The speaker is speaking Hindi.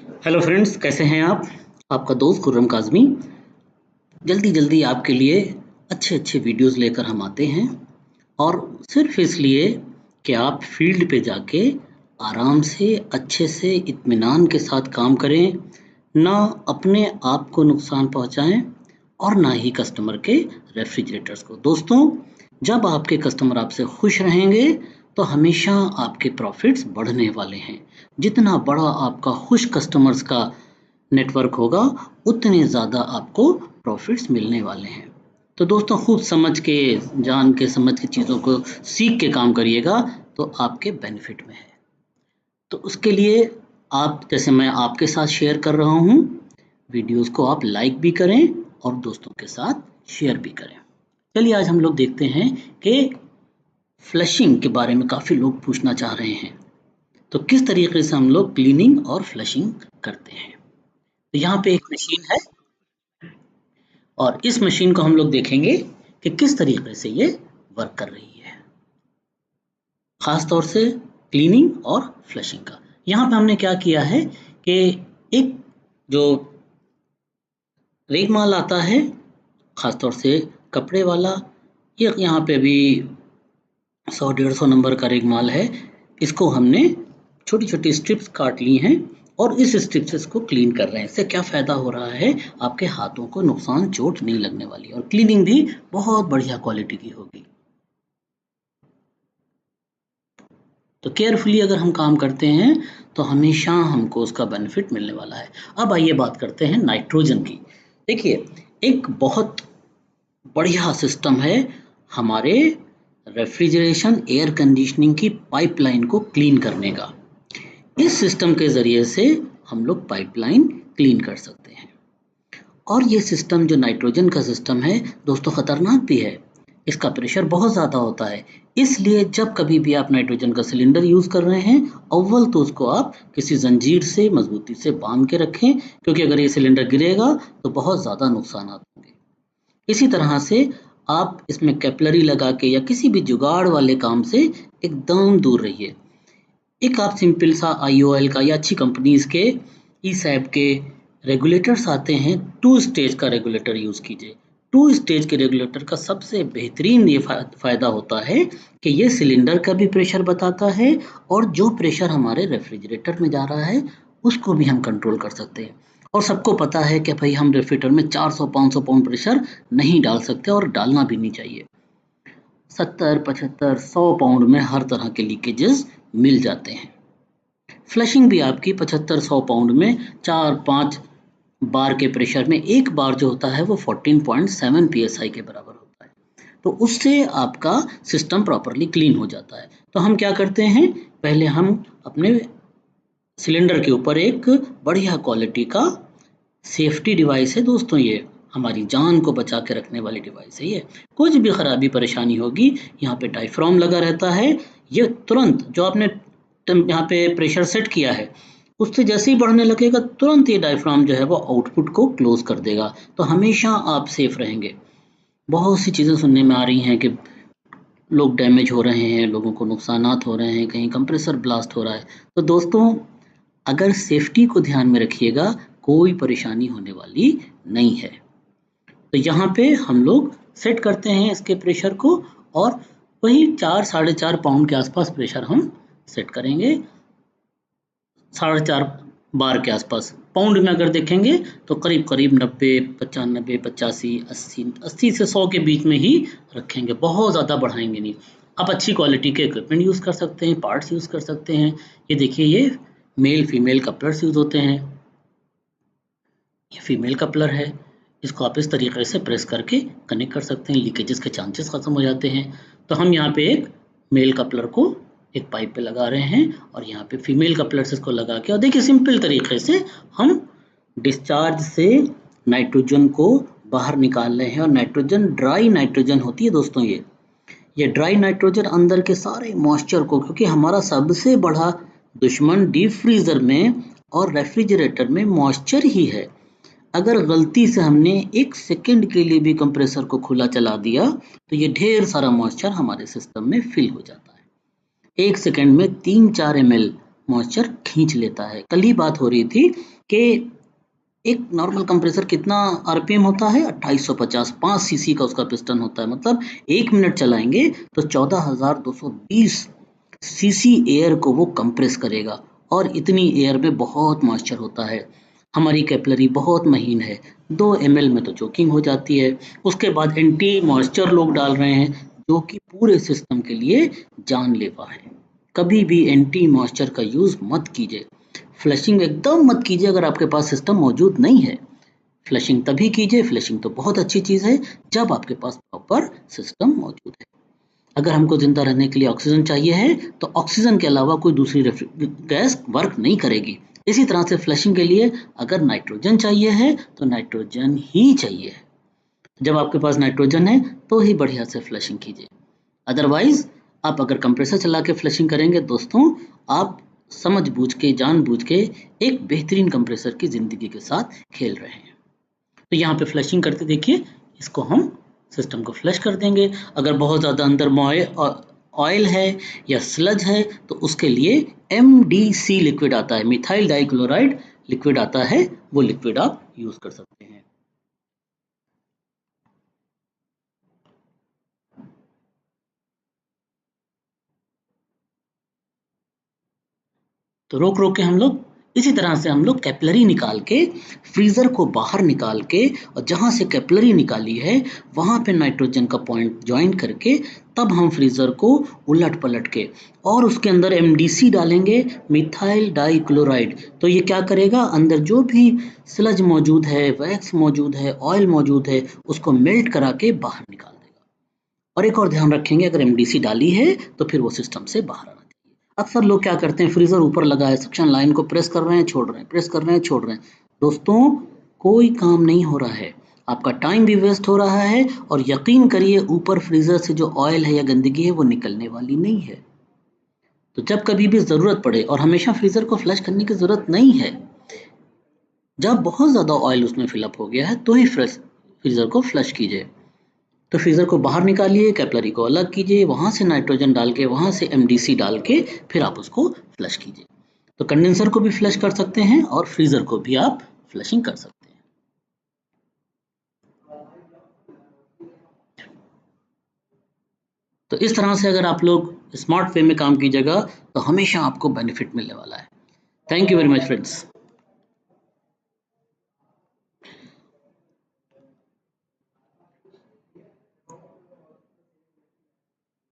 हेलो फ्रेंड्स, कैसे हैं आप? आपका दोस्त खुर्रम काज़मी जल्दी जल्दी आपके लिए अच्छे अच्छे वीडियोस लेकर हम आते हैं। और सिर्फ इसलिए कि आप फील्ड पे जाके आराम से अच्छे से इत्मीनान के साथ काम करें, ना अपने आप को नुकसान पहुंचाएं और ना ही कस्टमर के रेफ्रिजरेटर्स को। दोस्तों, जब आपके कस्टमर आपसे खुश रहेंगे तो हमेशा आपके प्रॉफिट्स बढ़ने वाले हैं। जितना बड़ा आपका खुश कस्टमर्स का नेटवर्क होगा, उतने ज़्यादा आपको प्रॉफिट्स मिलने वाले हैं। तो दोस्तों, खूब समझ के, जान के, समझ के चीज़ों को सीख के काम करिएगा तो आपके बेनिफिट में है। तो उसके लिए आप, जैसे मैं आपके साथ शेयर कर रहा हूँ, वीडियोस को आप लाइक भी करें और दोस्तों के साथ शेयर भी करें। चलिए आज हम लोग देखते हैं कि फ्लशिंग के बारे में काफ़ी लोग पूछना चाह रहे हैं। तो किस तरीके से हम लोग क्लीनिंग और फ्लशिंग करते हैं। तो यहाँ पे एक मशीन है और इस मशीन को हम लोग देखेंगे कि किस तरीके से ये वर्क कर रही है, खास तौर से क्लीनिंग और फ्लशिंग का। यहाँ पे हमने क्या किया है कि एक जो रेगमाल आता है, खास तौर से कपड़े वाला, ये यहाँ पे अभी 100-150 नंबर का रेगमाल है। इसको हमने छोटी छोटी स्ट्रिप्स काट ली हैं और इस स्ट्रिप से इसको क्लीन कर रहे हैं। इससे क्या फ़ायदा हो रहा है, आपके हाथों को नुकसान, चोट नहीं लगने वाली और क्लीनिंग भी बहुत बढ़िया क्वालिटी की होगी। तो केयरफुली अगर हम काम करते हैं तो हमेशा हमको उसका बेनिफिट मिलने वाला है। अब आइए बात करते हैं नाइट्रोजन की। देखिए, एक बहुत बढ़िया सिस्टम है हमारे रेफ्रिजरेशन एयर कंडीशनिंग की पाइपलाइन को क्लीन करने का। इस सिस्टम के ज़रिए से हम लोग पाइपलाइन क्लीन कर सकते हैं। और ये सिस्टम जो नाइट्रोजन का सिस्टम है दोस्तों, ख़तरनाक भी है। इसका प्रेशर बहुत ज़्यादा होता है। इसलिए जब कभी भी आप नाइट्रोजन का सिलेंडर यूज़ कर रहे हैं, अव्वल तो उसको आप किसी जंजीर से मजबूती से बांध के रखें, क्योंकि अगर ये सिलेंडर गिरेगा तो बहुत ज़्यादा नुकसान होंगे। इसी तरह से आप इसमें कैपिलरी लगा के या किसी भी जुगाड़ वाले काम से एकदम दूर रहिए। एक आप सिंपल सा IOL का या अच्छी कंपनीज के ई-सैप के रेगुलेटर्स आते हैं, 2 स्टेज का रेगुलेटर यूज़ कीजिए। 2 स्टेज के रेगुलेटर का सबसे बेहतरीन ये फ़ायदा होता है कि ये सिलेंडर का भी प्रेशर बताता है और जो प्रेशर हमारे रेफ्रिजरेटर में जा रहा है उसको भी हम कंट्रोल कर सकते हैं। और सबको पता है कि भाई हम रेफ्रिजरेटर में 400-500 पाउंड प्रेशर नहीं डाल सकते और डालना भी नहीं चाहिए। 70, 75, 100 पाउंड में हर तरह के लीकेजेस मिल जाते हैं। फ्लशिंग भी आपकी 75-100 पाउंड में 4-5 बार के प्रेशर में एक बार जो होता है वो 14.7 psi के बराबर होता है। तो उससे आपका सिस्टम प्रॉपरली क्लीन हो जाता है। तो हम क्या करते हैं, पहले हम अपने सिलेंडर के ऊपर एक बढ़िया क्वालिटी का सेफ्टी डिवाइस है दोस्तों, ये हमारी जान को बचा के रखने वाली डिवाइस है। ये कुछ भी खराबी परेशानी होगी, यहाँ पे डायफ्राम लगा रहता है। ये तुरंत जो आपने यहाँ पे प्रेशर सेट किया है उससे जैसे ही बढ़ने लगेगा, तुरंत ये डायफ्राम जो है वो आउटपुट को क्लोज कर देगा। तो हमेशा आप सेफ रहेंगे। बहुत सी चीज़ें सुनने में आ रही हैं कि लोग डैमेज हो रहे हैं, लोगों को नुकसानात हो रहे हैं, कहीं कंप्रेसर ब्लास्ट हो रहा है। तो दोस्तों, अगर सेफ्टी को ध्यान में रखिएगा, कोई परेशानी होने वाली नहीं है। तो यहाँ पे हम लोग सेट करते हैं इसके प्रेशर को और वही 4-4.5 पाउंड के आसपास प्रेशर हम सेट करेंगे। 4.5 बार के आसपास। पाउंड में अगर देखेंगे तो करीब करीब 90, 95, 85, 80 से 100 के बीच में ही रखेंगे, बहुत ज़्यादा बढ़ाएंगे नहीं। आप अच्छी क्वालिटी के इक्विपमेंट यूज़ कर सकते हैं, पार्ट्स यूज़ कर सकते हैं। ये देखिए, ये मेल फीमेल कपलर्स यूज़ होते हैं। ये फीमेल कपलर है, इसको आप इस तरीके से प्रेस करके कनेक्ट कर सकते हैं, लीकेजेस के चांसेस ख़त्म हो जाते हैं। तो हम यहाँ पे एक मेल कपलर को एक पाइप पे लगा रहे हैं और यहाँ पे फीमेल कपलर से इसको लगा के, और देखिए सिंपल तरीके से हम डिस्चार्ज से नाइट्रोजन को बाहर निकाल रहे हैं। और नाइट्रोजन ड्राई नाइट्रोजन होती है दोस्तों, ये ड्राई नाइट्रोजन अंदर के सारे मॉइस्चर को, क्योंकि हमारा सबसे बड़ा दुश्मन डीप फ्रीजर में और रेफ्रिजरेटर में मॉइस्चर ही है। अगर गलती से हमने 1 सेकंड के लिए भी कंप्रेसर को खुला चला दिया तो ये ढेर सारा मॉइस्चर हमारे सिस्टम में फिल हो जाता है। 1 सेकंड में 3-4 ml मॉइस्चर खींच लेता है। कल ही बात हो रही थी कि एक नॉर्मल कंप्रेसर कितना आरपीएम होता है, 2850, 5 सीसी का उसका पिस्टन होता है, मतलब 1 मिनट चलाएंगे तो 14,220 सीसी एयर को वो कंप्रेस करेगा, और इतनी एयर में बहुत मॉइस्चर होता है। हमारी कैपिलरी बहुत महीन है, 2 ml में तो चोकिंग हो जाती है। उसके बाद एंटी मॉइस्चर लोग डाल रहे हैं, जो कि पूरे सिस्टम के लिए जानलेवा है। कभी भी एंटी मॉइस्चर का यूज मत कीजिए। फ्लशिंग एकदम मत कीजिए अगर आपके पास सिस्टम मौजूद नहीं है। फ्लशिंग तभी कीजिए, फ्लशिंग तो बहुत अच्छी चीज़ है, जब आपके पास प्रॉपर सिस्टम मौजूद है। अगर हमको जिंदा रहने के लिए ऑक्सीजन चाहिए है, तो ऑक्सीजन के अलावा कोई दूसरी गैस वर्क नहीं करेगी। इसी तरह से फ्लशिंग के लिए अगर नाइट्रोजन चाहिए है, तो नाइट्रोजन ही चाहिए। जब आपके पास नाइट्रोजन है तो ही बढ़िया से फ्लशिंग कीजिए। अदरवाइज आप अगर कंप्रेसर चला के फ्लशिंग करेंगे दोस्तों, आप समझ बूझ के जानबूझ के एक बेहतरीन कंप्रेसर की जिंदगी के साथ खेल रहे हैं। तो यहाँ पे फ्लशिंग करते देखिए, इसको हम सिस्टम को फ्लश कर देंगे। अगर बहुत ज़्यादा अंदर ऑयल है या स्लज है, तो उसके लिए MDC लिक्विड आता है, मिथाइल डाइक्लोराइड लिक्विड आता है, वो लिक्विड आप यूज कर सकते हैं। तो रोक रोक के हम लोग इसी तरह से हम लोग कैपिलरी निकाल के फ्रीजर को बाहर निकाल के, और जहां से कैपिलरी निकाली है वहां पे नाइट्रोजन का पॉइंट ज्वाइन करके, तब हम फ्रीजर को उलट पलट के और उसके अंदर MDC डालेंगे, मिथाइल डाइक्लोराइड। तो ये क्या करेगा, अंदर जो भी स्लज मौजूद है, वैक्स मौजूद है, ऑयल मौजूद है, उसको मेल्ट करा के बाहर निकाल देगा। और एक और ध्यान रखेंगे, अगर MDC डाली है तो फिर वो सिस्टम से बाहर आना चाहिए। अक्सर लोग क्या करते हैं, फ्रीजर ऊपर लगा है, सक्शन लाइन को प्रेस कर रहे हैं, छोड़ रहे हैं, प्रेस कर रहे हैं, छोड़ रहे हैं। दोस्तों, कोई काम नहीं हो रहा है, आपका टाइम भी वेस्ट हो रहा है, और यकीन करिए ऊपर फ्रीजर से जो ऑयल है या गंदगी है वो निकलने वाली नहीं है। तो जब कभी भी जरूरत पड़े, और हमेशा फ्रीजर को फ्लश करने की जरूरत नहीं है, जब बहुत ज्यादा ऑयल उसमें फिलअप हो गया है तो ही फ्रीजर को फ्लश कीजिए। तो फ्रीज़र को बाहर निकालिए, कैपिलरी को अलग कीजिए, वहाँ से नाइट्रोजन डाल के, वहाँ से MDC डाल के फिर आप उसको फ्लश कीजिए। तो कंडेंसर को भी फ्लश कर सकते हैं और फ्रीज़र को भी आप फ्लशिंग कर सकते हैं। तो इस तरह से अगर आप लोग स्मार्ट वे में काम कीजिएगा, तो हमेशा आपको बेनिफिट मिलने वाला है। Thank you very much friends.